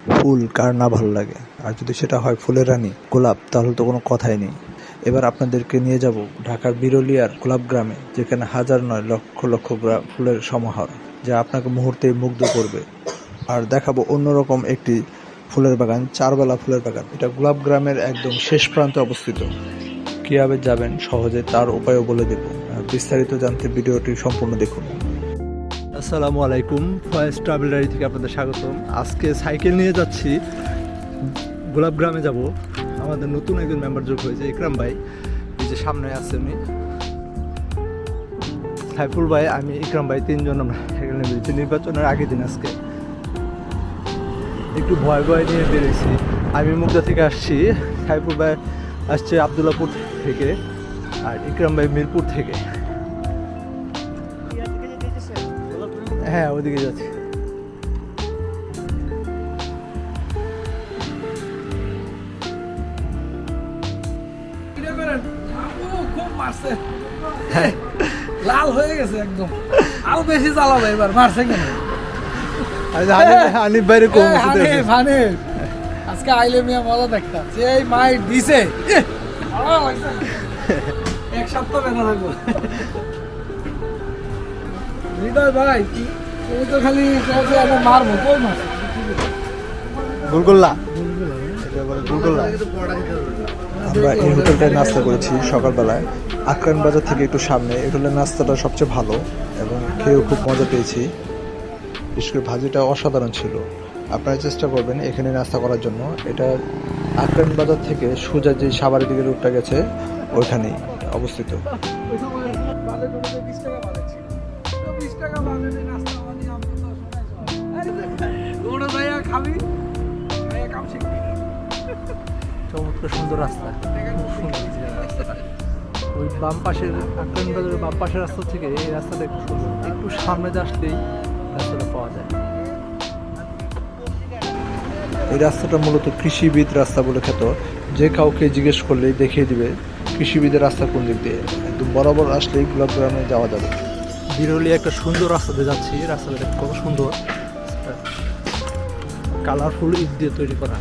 ফুল কার না ভালো লাগে, আর যদি সেটা হয় ফুলের রানী গোলাপ, তাহলে তো কোনো কথাই নেই। এবার আপনাদেরকে নিয়ে যাব ঢাকার বিরলিয়ার গোলাপ গ্রামে, যেখানে হাজার নয় লক্ষ লক্ষ ফুলের সমাহার, যা আপনাকে মুহূর্তেই মুগ্ধ করবে। আর দেখাবো অন্যরকম একটি ফুলের বাগান, চারবেলা ফুলের বাগান। এটা গোলাপ গ্রামের একদম শেষ প্রান্তে অবস্থিত। কিভাবে যাবেন সহজে তার উপায়ও বলে দেব। বিস্তারিত জানতে ভিডিওটি সম্পূর্ণ দেখুন। আসসালামু আলাইকুম, ফয়েজ ট্রাভেল ডায়েরি থেকে আপনাদের স্বাগতম। আজকে সাইকেল নিয়ে যাচ্ছি, গোলাপ গ্রামে যাব। আমাদের নতুন একজন মেম্বার যোগ হয়েছে, ইকরাম ভাই, এই যে সামনে আছে উনি, সাইফুল ভাই, আমি, ইকরাম ভাই, তিনজন আমরা সাইকেল নিয়ে বেরিয়েছি। নির্বাচনের আগের দিন আজকে একটু ভয় ভয় নিয়ে বেরিয়েছি। আমি মুগদা থেকে আসছি, সাইফুল ভাই আসছে আবদুল্লাপুর থেকে, আর ইকরাম ভাই মিরপুর থেকে। হ্যাঁ, ওইদিকে যাচ্ছি। লাল হয়ে গেছে একদম, আরো বেশি চালাবে এবার, মারছে কেন? হানিফ ভাইরে কম আজকে আইলে মিয়া মজা দেখতাম, যে এই মাইট দিছে এক সপ্তাহ বেলা থাকবো। হৃদয় ভাই, তুমি তো খালি মারবো, কই মার গুলগুল্লা। আমরা এই হোটেলটায় নাস্তা করেছি সকালবেলায়, আকরান বাজার থেকে একটু সামনে। এই হোটেলের নাস্তাটা সবচেয়ে ভালো এবং খেয়েও খুব মজা পেয়েছি। বিশেষ করে ভাজিটা অসাধারণ ছিল। আপনারা চেষ্টা করবেন এখানে নাস্তা করার জন্য। এটা আকরান বাজার থেকে সোজা যে সাভারের দিকে রুটটা গেছে ওইখানেই অবস্থিত। চমৎকার সুন্দর রাস্তা, ওই বাম পাশের আকরান বাজারের বাম পাশের রাস্তা থেকে এই রাস্তাটা একটু সুন্দর। একটু সামনে আসলেই রাস্তাটা পাওয়া যায়। এই রাস্তাটা মূলত কৃষিবিদ রাস্তা বলে খ্যাত। যে কাউকে জিজ্ঞেস করলেই দেখিয়ে দিবে কৃষিবিদের রাস্তা কোন দিক দিয়ে। একদম বরাবর আসলেই গোলাপ গ্রামে যাওয়া যাবে। বিরলি একটা সুন্দর রাস্তাতে যাচ্ছি। রাস্তাটা কত সুন্দর, কালারফুল ইট দিয়ে তৈরি করা।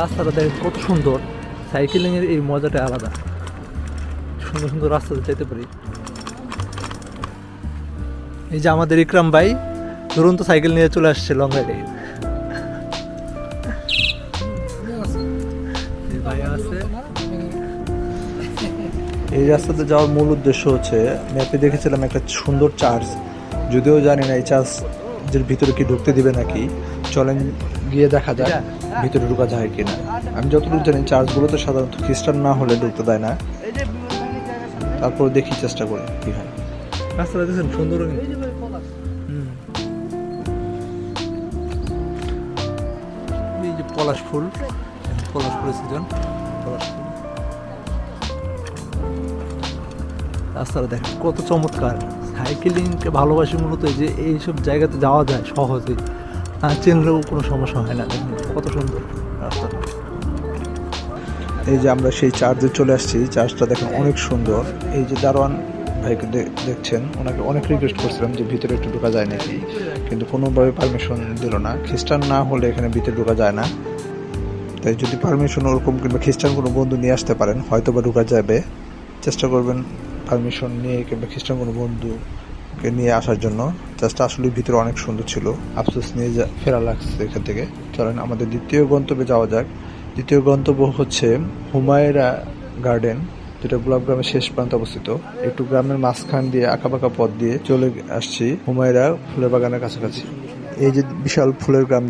রাস্তাটা দেখে কত সুন্দর। সাইকেলিং এর এই মজাটা আলাদা। সুন্দর সুন্দর রাস্তাতে যেতে পারি। এই যে আমাদের ইকরাম ভাই দুরন্ত সাইকেল নিয়ে চলে আসছে লং রাইডে। এই রাস্তাতে যাওয়ার মূল উদ্দেশ্য হচ্ছে, ম্যাপে দেখেছিলাম একটা সুন্দর চার্চ, যদিও জানি না এই চার্চের ভিতরে কি ঢুকতে দিবে নাকি। চলেন গিয়ে দেখা যায় ভিতরে ঢুকা যায় কিনা। আমি যতটুকু জানি চার্চগুলোতে সাধারণত খ্রিস্টান না হলে ঢুকতে দেয় না। তারপর দেখি, চেষ্টা করি কি হয়। রাস্তাটা দেখছেন সুন্দর। এই যে পলাশ ফুল, পলাশ ফুলের সিজন, পলাশ ফুল। রাস্তাটা দেখেন কত চমৎকার। সাইকেলিংকে ভালোবাসি মূলত এই যে এইসব জায়গাতে যাওয়া যায় সহজেই, চেনলেও কোনো সমস্যা হয় না। দেখেন কত সুন্দর রাস্তাটা। এই যে আমরা সেই চার্চে চলে আসছি। চার্চটা দেখেন অনেক সুন্দর। এই যে দারোয়ান ভাইকে দেখছেন, ওনাকে অনেক রিকোয়েস্ট করছিলাম যে ভিতরে একটু ঢোকা যায় নাকি, কিন্তু কোনোভাবে পারমিশন দিল না। খ্রিস্টান না হলে এখানে ভিতরে ঢোকা যায় না। তাই যদি পারমিশন ওরকম কিংবা খ্রিস্টান কোনো বন্ধু নিয়ে আসতে পারেন, হয়তো বা ঢোকা যাবে। চেষ্টা করবেন পারমিশন নিয়ে কিংবা খ্রিস্টান কোনো বন্ধুকে নিয়ে আসার জন্য। জাস্টটা আসলে ভিতরে অনেক সুন্দর ছিল। আফসোস নিয়ে ফেরা লাগছে এখান থেকে। চলেন আমাদের দ্বিতীয় গন্তব্যে যাওয়া যাক। দ্বিতীয় গন্তব্য হচ্ছে হুমায়রা গার্ডেন, যেটা গোলাপ গ্রামের শেষ প্রান্তে অবস্থিত। একটু গ্রামের মাঝখান দিয়ে আঁকাবাঁকা পথ দিয়ে চলে আসছি হুমায়রা ফুলের বাগানের কাছাকাছি। এই যে বিশাল ফুলের গ্রাম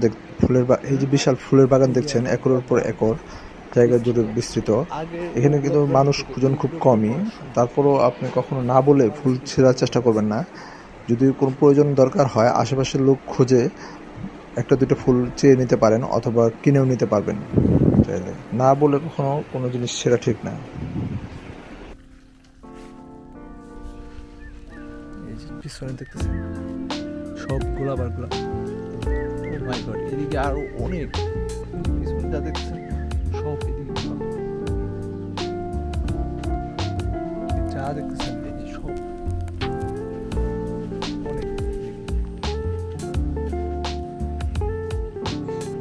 এই যে বিশাল ফুলের বাগান দেখছেন, একরের পর একর জায়গা জুড়ে বিস্তৃত। এখানে কিন্তু মানুষজন খুব কমই। তারপরও আপনি কখনো না বলে ফুল ছেঁড়ার চেষ্টা করবেন না। যদি কোনো প্রয়োজন দরকার হয়, আশেপাশের লোক খুঁজে একটা দুটো ফুল চেয়ে নিতে পারেন, অথবা কিনেও নিতে পারবেন চাইলে। না বলে কখনো কোনো জিনিস ছেঁড়া ঠিক না। এই যে পিছনে দেখতেছেন সব গোলাপ আর গোলাপ। মাই গড, এদিকে আরো অনেক কিছু যা দেখছেন সব এদিকে গোলাপ। যা দেখতেছেন এই যে সব অনেক এদিকে।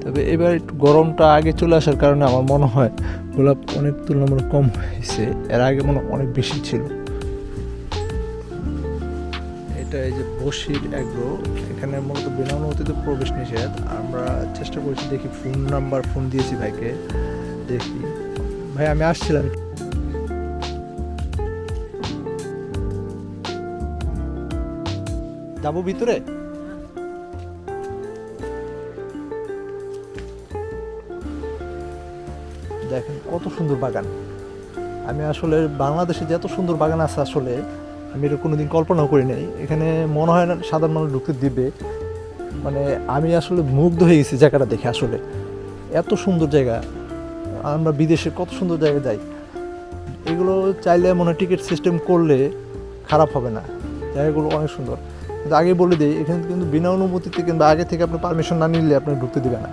তবে এবার একটু গরমটা আগে চলে আসার কারণে আমার মনে হয় গোলাপ অনেক তুলনামূলক কম হয়েছে, এর আগে মনে হয় অনেক বেশি ছিল। এটা এই যে বশির এগ্রো, এখানে মূলত বিনা অনুমতিতে প্রবেশ নিষেধ। আমরা চেষ্টা করছি, দেখি ফোন দিয়েছি ভাইকে, দেখি ভাই আমি আসছিলাম। যাবো ভিতরে? দেখেন কত সুন্দর বাগান। আমি আসলে বাংলাদেশে যে এত সুন্দর বাগান আছে আসলে আমি এটা কোনোদিন কল্পনাও করি নাই। এখানে মনে হয় না সাধারণ মানুষ ঢুকতে দিবে, মানে আমি আসলে মুগ্ধ হয়ে গেছি জায়গাটা দেখে। আসলে এত সুন্দর জায়গা, আমরা বিদেশে কত সুন্দর জায়গায় যাই, এগুলো চাইলে মনে হয় টিকিট সিস্টেম করলে খারাপ হবে না, জায়গাগুলো অনেক সুন্দর। কিন্তু আগে বলে দিই, এখানে কিন্তু বিনা অনুমতিতে কিংবা আগে থেকে আপনি পারমিশন না নিলে আপনি ঢুকতে দিবে না।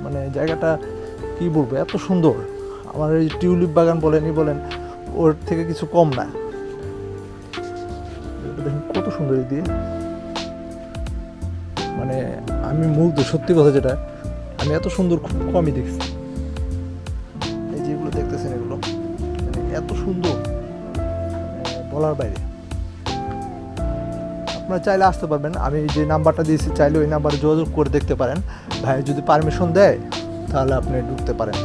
মানে জায়গাটা কী বলবো, এত সুন্দর। আমার এই টিউলিপ বাগান বলেনই বলেন, ওর থেকে কিছু কম না। দেখুন কত সুন্দর দিয়ে, মানে আমি মুগ্ধ, সত্যি কথা যেটা, আমি এত সুন্দর খুব কমই দেখছি। এই যেগুলো দেখতেছেন এগুলো মানে এত সুন্দর, বলার বাইরে। আপনারা চাইলে আসতে পারবেন, আমি যে নাম্বারটা দিয়েছি চাইলে ওই নাম্বারে যোগাযোগ করে দেখতে পারেন। ভাই যদি পারমিশন দেয় তাহলে আপনি ঢুকতে পারেন।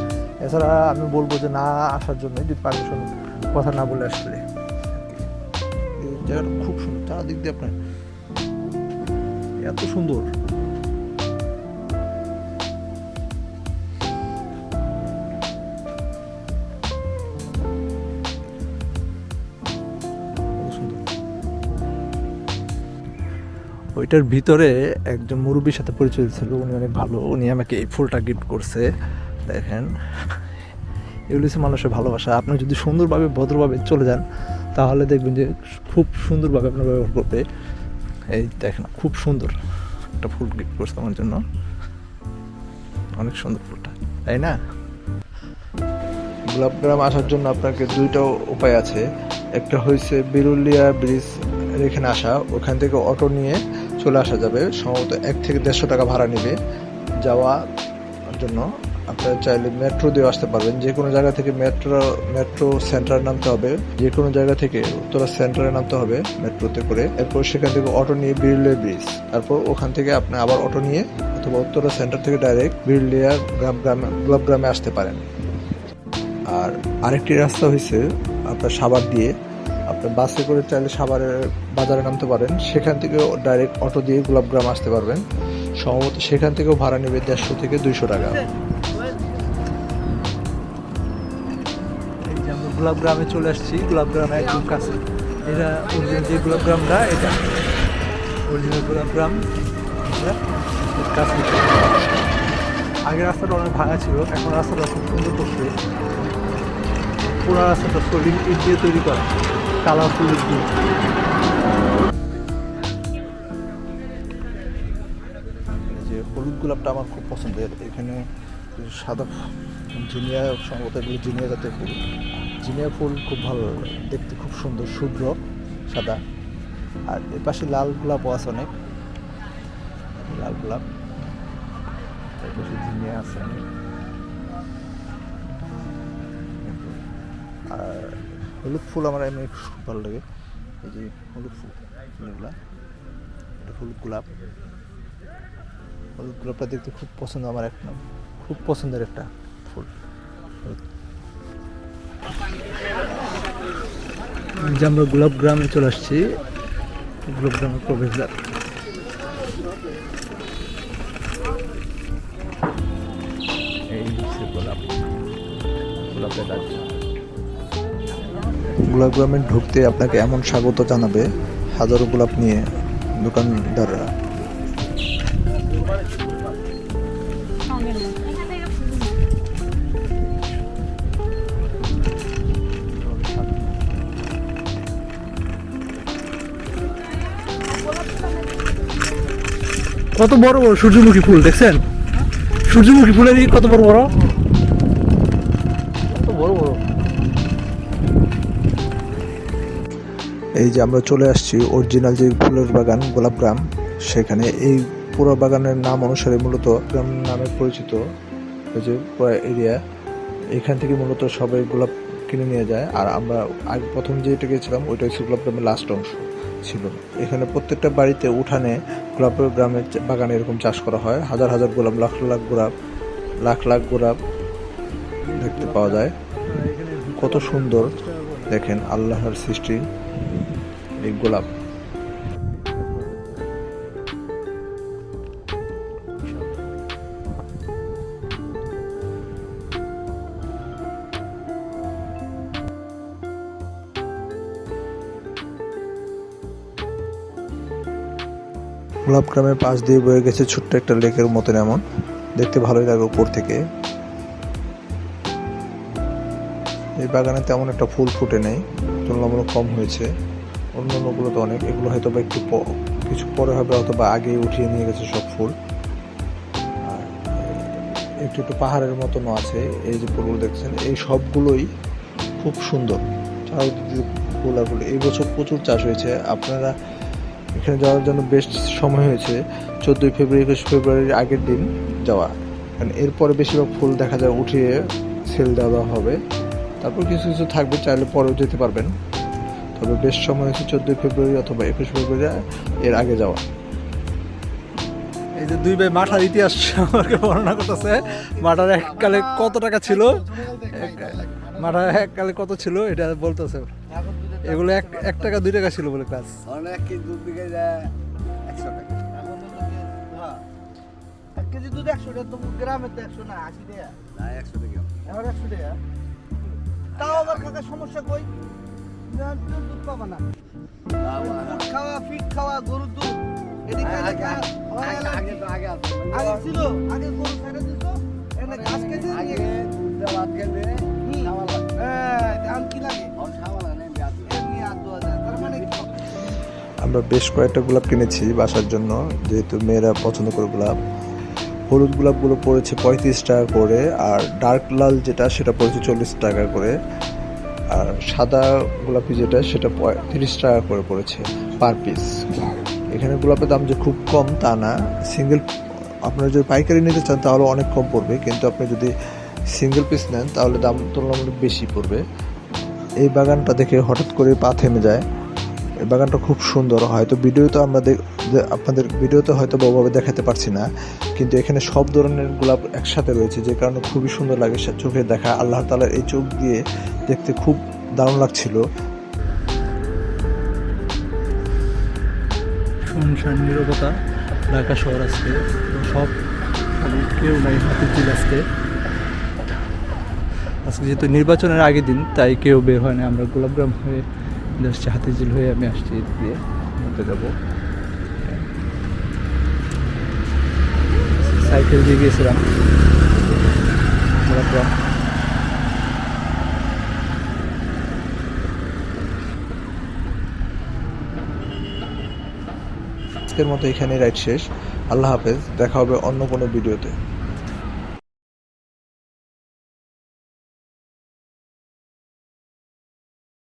এছাড়া আমি বলবো যে না আসার জন্য, যদি পারমিশন কথা না বলে আসলে। এই জায়গাটা খুব সুন্দর, চারদিক দিয়ে আপনার এত সুন্দর। ওইটার ভিতরে একজন মুরব্বীর সাথে পরিচয় ছিল, উনি অনেক ভালো, উনি আমাকে এই ফুলটা গিফট করছে। দেখেন এগুলো হচ্ছে মানুষের ভালোবাসা। আপনি যদি সুন্দরভাবে ভদ্রভাবে চলে যান তাহলে দেখবেন যে খুব সুন্দরভাবে আপনার ব্যবহার করবে। এই দেখেন খুব সুন্দর একটা ফুল গিফট করছে আমার জন্য, অনেক সুন্দর ফুলটা, তাই না? গোলাপগ্রাম আসার জন্য আপনাকে দুইটা উপায় আছে। একটা হয়েছে বিরুলিয়া ব্রিজ এখানে আসা, ওখান থেকে অটো নিয়ে চলে আসা যাবে। সম্ভবত 1 থেকে 150 টাকা ভাড়া নেবে যাওয়ার জন্য। আপনারা চাইলে মেট্রো দিয়ে আসতে পারবেন, যে কোনো জায়গা থেকে মেট্রো সেন্টারে নামতে হবে, যে কোনো জায়গা থেকে উত্তরা সেন্টারে নামতে হবে মেট্রোতে করে। এরপর সেখান থেকে অটো নিয়ে বিরুলিয়া ব্রিজ, তারপর ওখান থেকে আপনি আবার অটো নিয়ে অথবা উত্তরা সেন্টার থেকে ডাইরেক্ট বিরুলিয়া গোলাপগ্রামে আসতে পারেন। আর আরেকটি রাস্তা হয়েছে আপনার সাভার দিয়ে, আপনি বাসে করে চাইলে সাভারের বাজারে নামতে পারেন, সেখান থেকেও ডাইরেক্ট অটো দিয়ে গোলাপগ্রাম আসতে পারবেন। সম্ভবত সেখান থেকেও ভাড়া নেবে 150 থেকে 200 টাকা। এই যে আমরা গোলাপগ্রামে চলে আসছি, গোলাপগ্রামে একদম কাছে। এটা অরিজিনাল যে গোলাপগ্রামটা, এটা অরিজিনাল গোলাপগ্রাম কাছে। আগের রাস্তাটা অনেক ভাঙা ছিল, এখন রাস্তাটা খুব সুন্দর করছে। পুরো রাস্তাটা সলিড ইট দিয়ে তৈরি করা, কালারফুল ইট দিয়ে। যে হলুদ গোলাপটা আমার খুব পছন্দের। এখানে সাদা জিনিয়া, সম্ভবত এগুলো জিনিয়া জাতের ফুল। জিনিয়া ফুল খুব ভালো দেখতে, খুব সুন্দর শুভ্র সাদা। আর এর পাশে লাল গোলাপও আছে অনেক, লাল গোলাপ। এর পাশে জিনিয়া আছে অনেক। আর হলুদ ফুল আমার এমনি খুব ভালো লাগে। এই যে হলুদ ফুল এগুলা, এটা হলুদ গোলাপ। হলুদ গোলাপটা দেখতে খুব পছন্দ আমার, একটা খুব পছন্দের একটা ফুল। যে আমরা গোলাপগ্রামে চলে আসছি, গোলাপগ্রামের প্রবেশদ্বার। এই হচ্ছে গোলাপের রাজ্য। গোলাপগ্রামে ঢুকতে আপনাকে এমন স্বাগত জানাবে হাজারো গোলাপ নিয়ে দোকানদাররা। কত বড় বড় সূর্যমুখী ফুল দেখছেন? সূর্যমুখী ফুলের কত বড় বড়, কত বড় বড়। এই যে আমরা চলে আসছি অরিজিনাল যে ফুলের বাগান গোলাপগ্রাম, সেখানে এই পুরো বাগানের নাম অনুসারে মূলত গ্রাম নামে পরিচিত ওই যে পুরো এরিয়া, এখান থেকে মূলত সবাই গোলাপ কিনে নিয়ে যায়। আর আমরা আগে প্রথম যেটা গেছিলাম ওইটা হচ্ছে গোলাপগ্রামের লাস্ট অংশ ছিল। এখানে প্রত্যেকটা বাড়িতে উঠানে গোলাপের গ্রামের বাগানে এরকম চাষ করা হয়, হাজার হাজার গোলাপ, লাখ লাখ গোলাপ, লাখ লাখ গোলাপ দেখতে পাওয়া যায়। কত সুন্দর দেখেন আল্লাহর সৃষ্টি এই গোলাপ। গোলাপগ্রামের পাশ দিয়ে বয়ে গেছে ছোট্ট একটা লেকের মতন, এমন দেখতে ভালোই লাগে উপর থেকে। এই বাগানে তেমন একটা ফুল ফুটে নেই, তুলনামূলক কম হয়েছে। অন্যান্যগুলো তো অনেক, এগুলো হয়তো বা একটু কিছু পরে হবে, অথবা আগে উঠিয়ে নিয়ে গেছে সব ফুল। আর একটু একটু পাহাড়ের মতনও আছে। এই যে ফুলগুলো দেখছেন এই সবগুলোই খুব সুন্দর, চারিদিকে ফুলগুলো। এই বছর প্রচুর চাষ হয়েছে। আপনারা এখানে যাওয়ার জন্য বেস্ট সময় হয়েছে 14 ফেব্রুয়ারি 21 ফেব্রুয়ারির আগের দিন যাওয়া, কারণ এরপরে বেশিরভাগ ফুল দেখা যায় উঠিয়ে সেল দেওয়া হবে। তারপর কিছু কিছু থাকবে, চাইলে পরেও যেতে পারবেন। তবে বেস্ট সময় হচ্ছে 14 ফেব্রুয়ারি অথবা 21 ফেব্রুয়ারি এর আগে যাওয়া। এই যে দুই ভাই মাঠার ইতিহাস আমাকে বর্ণনা করতেছে। মাঠার এককালে কত টাকা ছিল, মাঠার এককালে কত ছিল এটা বলতেছে। এগুলো 1 টাকা 2 টাকা ছিল বলে ক্লাস। অনেক কি দুধ বিঘে যায় 100 টাকা। এক কেজি দুধ 100 টাকা, তো গ্রামে তো 100 না 80 টাকা। না 100 টাকা। এখন 100 টাকা। তাও আবার কাকা সমস্যা কই? না দুধ পাবা না। দুধ খাওয়া, ফিট খাওয়া, গরুর দুধ। এদিকে আগে আছে। আগে ছিল, আগে গরু ছেড়ে দিত, এনে ঘাস কেটে আগে নিয়ে দুধ ভাত খেলে খাওয়া লাগে। দাম কি লাগে? আর খাওয়া লাগে না ব্যাধ। এমনি আর 2000। তার মানে কি? আমরা বেশ কয়েকটা গোলাপ কিনেছি বাসার জন্য, যেহেতু মেয়েরা পছন্দ করে গোলাপ। হলুদ গোলাপগুলো পড়েছে 35 টাকা করে, আর ডার্ক লাল যেটা সেটা পড়েছে 40 টাকা করে, আর সাদা গোলাপি যেটা সেটা 30 টাকা করে পড়েছে পার পিস। এখানে গোলাপের দাম যে খুব কম তা না, সিঙ্গেল আপনারা যদি পাইকারি নিতে চান তাহলে অনেক কম পড়বে, কিন্তু আপনি যদি সিঙ্গেল পিস নেন তাহলে দাম তুলনামূলক বেশি পড়বে। এই বাগানটা দেখে হঠাৎ করে পা থেমে যায়। এই বাগানটা খুব সুন্দর, হয়তো ভিডিওতে আমরা আপনাদের ভিডিওতে হয়তো ওভাবে দেখাতে পারছি না, কিন্তু এখানে সব ধরনের গোলাপ একসাথে রয়েছে, যে কারণে খুবই সুন্দর লাগে চোখে দেখা। আল্লাহ তাআলার এই চোখ দিয়ে দেখতে খুব দারুণ লাগছিল। শুনশান নীরবতা ঢাকা শহর আজকে, তো সব কেউ নাই হাতিঝিল আজকে। আজকে যেহেতু নির্বাচনের আগের দিন তাই কেউ বের হয় না। আমরা গোলাপগ্রাম হয়ে আসছি, হাতিঝিল হয়ে আমি আসছি এদিক দিয়ে ঘুরতে যাবো। সাইকেল দিয়ে গিয়েছিলাম গোলাপগ্রাম। আজকের মতো এখানে রাইড শেষ। আল্লাহ হাফেজ, দেখা হবে অন্য কোনো ভিডিওতে।